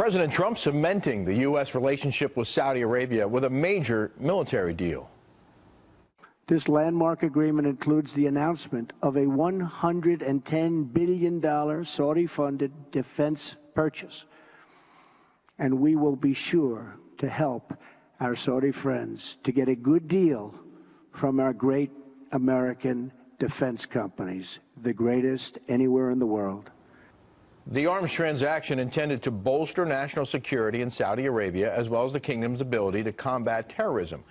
President Trump cementing the U.S. relationship with Saudi Arabia with a major military deal. This landmark agreement includes the announcement of a $110 billion Saudi-funded defense purchase. And we will be sure to help our Saudi friends to get a good deal from our great American defense companies, the greatest anywhere in the world. The arms transaction intended to bolster national security in Saudi Arabia, as well as the kingdom's ability to combat terrorism.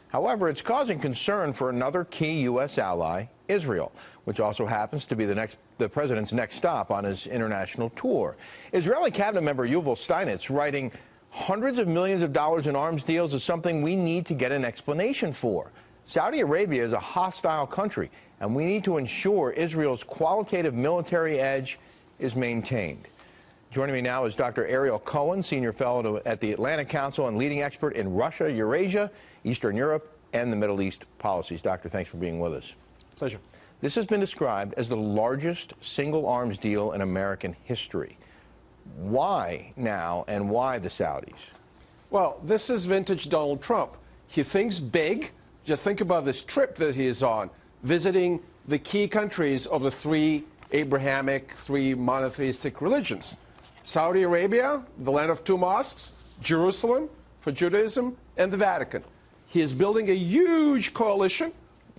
However, it's causing concern for another key U.S. ally, Israel, which also happens to be the president's next stop on his international tour. Israeli cabinet member Yuval Steinitz writing, "Hundreds of millions of dollars in arms deals is something we need to get an explanation for. Saudi Arabia is a hostile country, and we need to ensure Israel's qualitative military edge is maintained." Joining me now is Dr. Ariel Cohen, Senior Fellow at the Atlantic Council and leading expert in Russia, Eurasia, Eastern Europe, and the Middle East policies. Doctor, thanks for being with us. Pleasure. This has been described as the largest single arms deal in American history. Why now, and why the Saudis? Well, this is vintage Donald Trump. He thinks big. Just think about this trip that he is on, visiting the key countries of the three Abrahamic, three monotheistic religions. Saudi Arabia, the land of two mosques, Jerusalem for Judaism, and the Vatican. He is building a huge coalition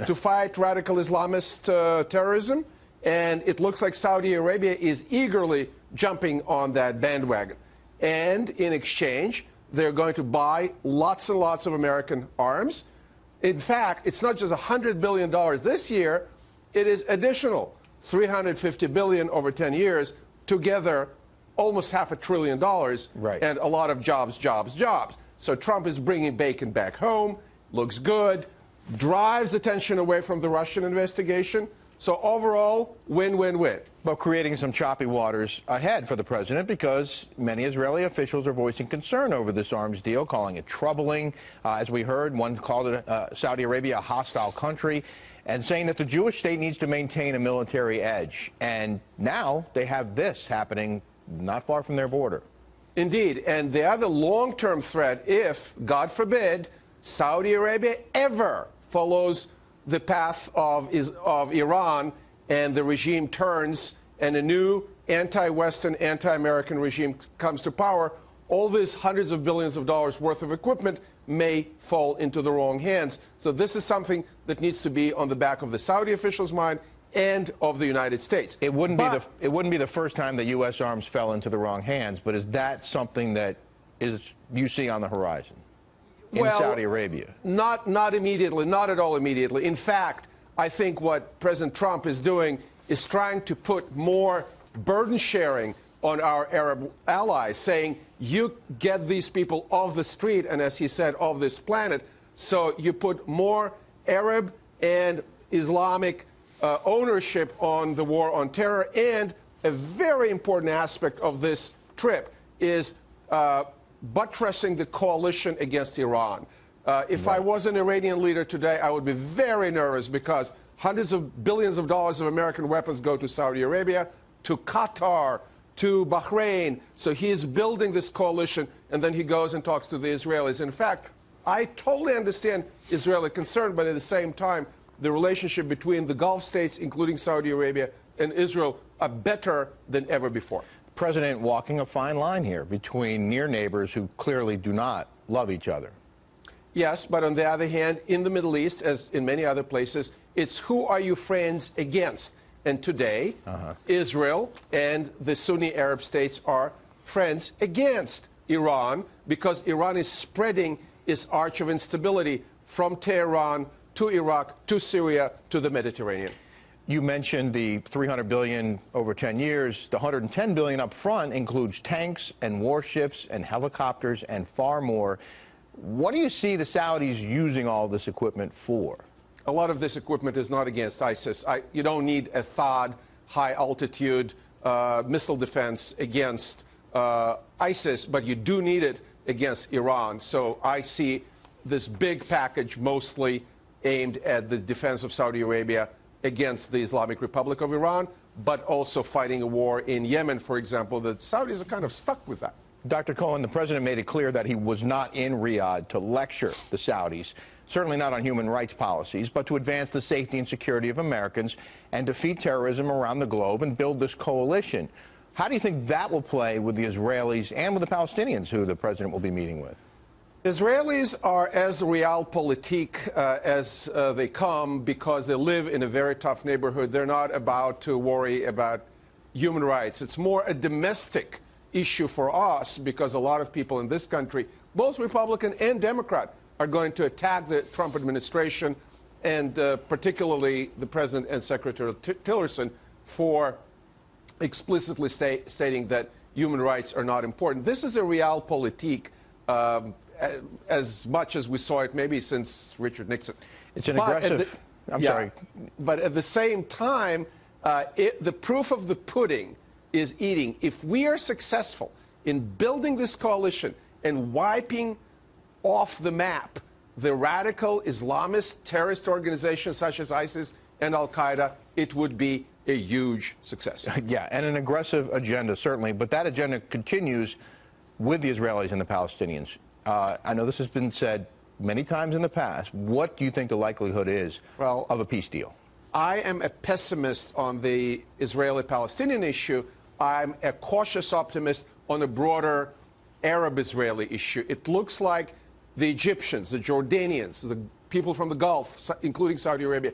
to fight radical Islamist terrorism, and it looks like Saudi Arabia is eagerly jumping on that bandwagon. And in exchange, they're going to buy lots and lots of American arms. In fact, it's not just $100 billion this year, it is additional $350 billion over 10 years, together almost $500 billion, right, and a lot of jobs, jobs, jobs. So Trump is bringing bacon back home, looks good, drives attention away from the Russian investigation. So overall, win-win-win. But creating some choppy waters ahead for the president, because many Israeli officials are voicing concern over this arms deal, calling it troubling. As we heard, one called it Saudi Arabia a hostile country, and saying that the Jewish state needs to maintain a military edge. And now they have this happening not far from their border. Indeed, and the other long-term threat, if, God forbid, Saudi Arabia ever follows the path of Iran and the regime turns and a new anti-Western, anti-American regime comes to power, all these hundreds of billions of dollars worth of equipment may fall into the wrong hands. So this is something that needs to be on the back of the Saudi officials' mind and of the United States. It wouldn't be the first time that U.S. arms fell into the wrong hands, but is that something that you see on the horizon in Saudi Arabia? Not immediately, not at all immediately. In fact, I think what President Trump is doing is trying to put more burden sharing on our Arab allies, saying, you get these people off the street and, as he said, off this planet, so you put more Arab and Islamic ownership on the war on terror. And a very important aspect of this trip is buttressing the coalition against Iran. If I was an Iranian leader today, I would be very nervous, because hundreds of billions of dollars of American weapons go to Saudi Arabia, to Qatar, to Bahrain. So he is building this coalition, and then he goes and talks to the Israelis. In fact, I totally understand Israeli concern, but at the same time, the relationship between the Gulf states, including Saudi Arabia and Israel, are better than ever before. President walking a fine line here between near neighbors who clearly do not love each other. Yes, but on the other hand, in the Middle East, as in many other places, it's who are you friends against? And today, Israel and the Sunni Arab states are friends against Iran, because Iran is spreading its arch of instability from Tehran to Iraq, to Syria, to the Mediterranean. You mentioned the $300 billion over 10 years. The $110 billion up front includes tanks and warships and helicopters and far more. What do you see the Saudis using all this equipment for? A lot of this equipment is not against ISIS. You don't need a THAAD, high-altitude missile defense against ISIS, but you do need it against Iran. So I see this big package mostly aimed at the defense of Saudi Arabia against the Islamic Republic of Iran, but also fighting a war in Yemen, for example. The Saudis are kind of stuck with that. Dr. Cohen, the president made it clear that he was not in Riyadh to lecture the Saudis, certainly not on human rights policies, but to advance the safety and security of Americans and defeat terrorism around the globe and build this coalition. How do you think that will play with the Israelis and with the Palestinians, who the president will be meeting with? Israelis are as realpolitik as they come because they live in a very tough neighborhood. They're not about to worry about human rights. It's more a domestic issue for us because a lot of people in this country, both Republican and Democrat, are going to attack the Trump administration and particularly the President and Secretary Tillerson for explicitly stating that human rights are not important. This is a realpolitik as much as we saw it maybe since Richard Nixon. It's an aggressive... I'm sorry. But at the same time, the proof of the pudding is eating. If we are successful in building this coalition and wiping off the map the radical Islamist terrorist organizations such as ISIS and Al-Qaeda, it would be a huge success. Yeah, and an aggressive agenda, certainly. But that agenda continues with the Israelis and the Palestinians. I know this has been said many times in the past. What do you think the likelihood is of a peace deal? I am a pessimist on the Israeli-Palestinian issue. I'm a cautious optimist on a broader Arab-Israeli issue. It looks like the Egyptians, the Jordanians, the people from the Gulf, including Saudi Arabia,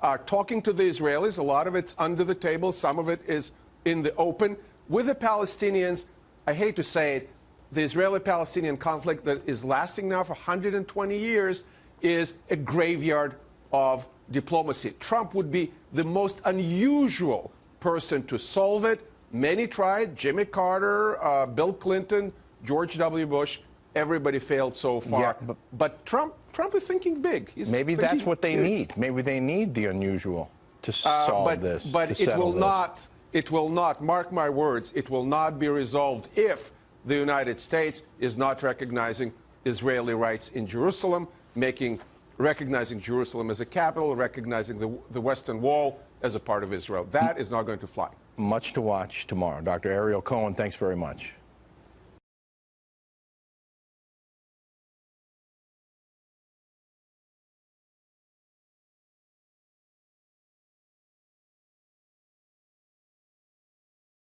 are talking to the Israelis. A lot of it's under the table. Some of it is in the open. With the Palestinians, I hate to say it, the Israeli-Palestinian conflict that is lasting now for 120 years is a graveyard of diplomacy. Trump would be the most unusual person to solve it. Many tried. Jimmy Carter, Bill Clinton, George W. Bush. Everybody failed so far. Yeah, but Trump is thinking big. Maybe that's what they need. Maybe they need the unusual to solve this. But it will not. It will not. Mark my words. It will not be resolved if the United States is not recognizing Israeli rights in Jerusalem, recognizing Jerusalem as a capital, recognizing the Western Wall as a part of Israel. That is not going to fly. Much to watch tomorrow. Dr. Ariel Cohen, thanks very much.